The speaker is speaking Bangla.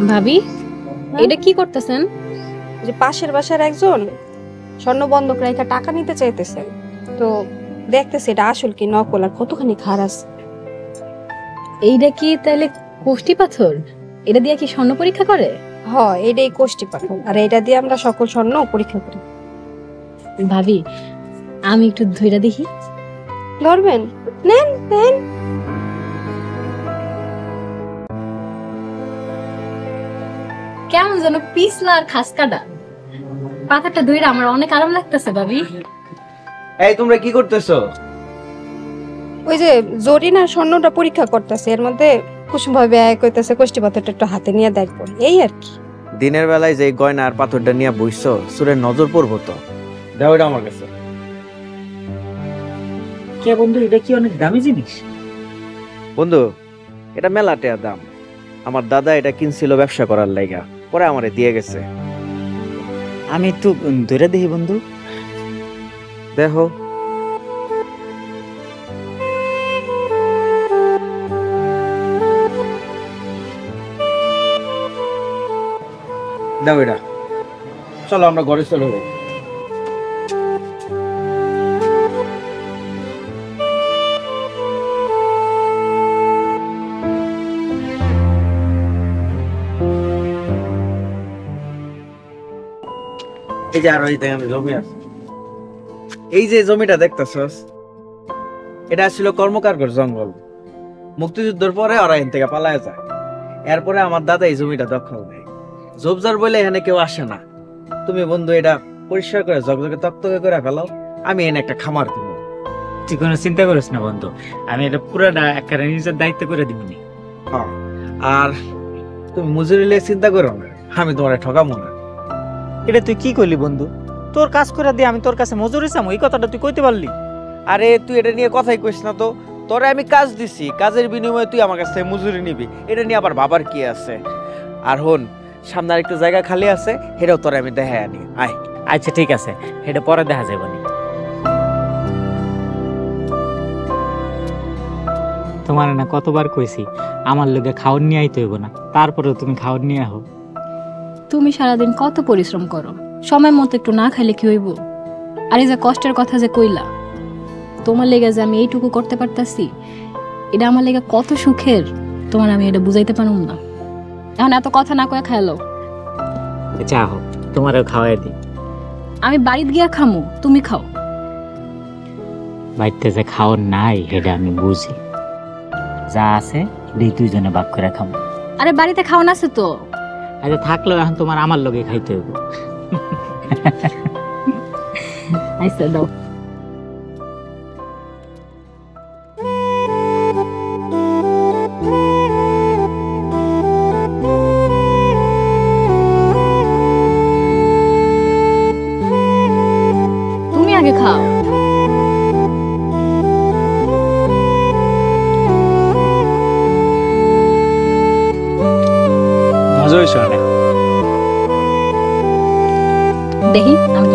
ভাবি, এটা কি করতেছেন? যে পাশের বাসার একজন স্বর্ণ বন্ধক রেখে টাকা নিতে চাইতেছে, তো দেখতেছে এটা আসল কি নকল আর কতখানি খারাপ। এইটা কি তাহলে কোষ্টি পাথর? এটা দিয়ে কি স্বর্ণ পরীক্ষা করে? এটাই কোষ্টি পাথর, আর এটা দিয়ে আমরা সকল স্বর্ণ পরীক্ষা করি। ভাবি, আমি একটু ধইরা দেখি। ধরবেন? নেন নেন। কেমন যেন পিছলা আর খাসকাটা। পাথরটা ধইরা আমার অনেক আরাম লাগতেছে ভাবি। এই তোমরা কি করতেছো? ওই যে জরিনা স্বর্ণটা পরীক্ষা করতেছে, এর মধ্যে কুসুম ভাবে এক হইতেছে কোষ্টি পাথরটা একটু হাতে নিয়ে দেখবো, এই আর কি। দিনের বেলায় যে গয়না আর পাথরটা নিয়ে বইছো, সুরের নজর পড়বো তো। দাও এটা আমার কাছে। কে বন্ধু, এটা কি অনেক দামি জিনিস? বন্ধু, এটা মেলা টাকা দাম। আমার দাদা এটা কিনছিল ব্যবসা করার লাইগা, পরে আমারে দিয়ে গেছে। আমি একটু ধরে দেখি বন্ধু। দেখো। দাও এটা। চলো আমরা ঘরে চলে যাই। এই যে আরো এখানে জমি আছে। এই যে জমিটা দেখতেছস, এটা ছিল কর্মকারগর জঙ্গল। মুক্তিযুদ্ধের পরে ওরা এখান থেকে পালায় যায়। এরপরে আমার দাদা এই জমিটা দখল নেয়। জবজার বলে এখানে কেউ আসে না। তুমি বন্ধু এটা পরিষ্কার করে ঝকঝকে তকতকে করে ফেলাও, আমি এনে একটা খামার দিব। তুই কোনো চিন্তা করিস না বন্ধু, আমি এটা পুরোটা একটা নিজের দায়িত্ব করে দিবনি। আর তুমি মজুরি লিয়ে চিন্তা করো না, আমি তোমার ঠকাবো না। এটা তুই কি করলি বন্ধু? তোর কাজ করে দিয়ে আমি তোর কাছে মজুরি চাম, এই কথাটা তুই কইতে পারলি? আরে তুই এটা নিয়ে কথাই কইস না তো। তোরে আমি কাজ দিছি, কাজের বিনিময়ে তুই আমার কাছ থেকে মজুরি নিবি, এটা নিয়ে আবার বাবার কি আছে? আর হন, সামনে আরেকটা জায়গা খালি আছে, সেটাও তোরে আমি দেখাই আনি। আয়। আচ্ছা ঠিক আছে, এটা পরে দেখা যাবে না। তোমার না কতবার কইছি আমার লোকে খাওয়ার নিয়ে আইতে হইব না, তারপরেও তুমি খাওয়ার নিয়ে আহো। তুমি সারাদিন কত পরিশ্রম করো, সময় মতো একটু না খাইলে কি হইব? আর এই যে কষ্টের কথা যে কইলা, তোমার লেগে যে আমি এইটুকু করতে পারতাছি, এটা আমার লেগে কত সুখের, তোমার আমি এটা বুঝাইতে পারুম না। এখন এত কথা না কয়ে খাইলো। আচ্ছা আহো, তোমারও খাওয়াই দিই। আমি বাড়িতে গিয়া খামু, তুমি খাও। বাড়িতে যে খাওয়ার নাই এটা আমি বুঝি, যা আছে দুইজনে ভাগ করে খাবো। আরে বাড়িতে খাওয়ান আছে তো। আচ্ছা থাকলেও এখন তোমার আমার লগে খাইতে হইব। আইসা দাও। তুমি আগে খাও। মজা হয়েছে অনেক। দেখি আমি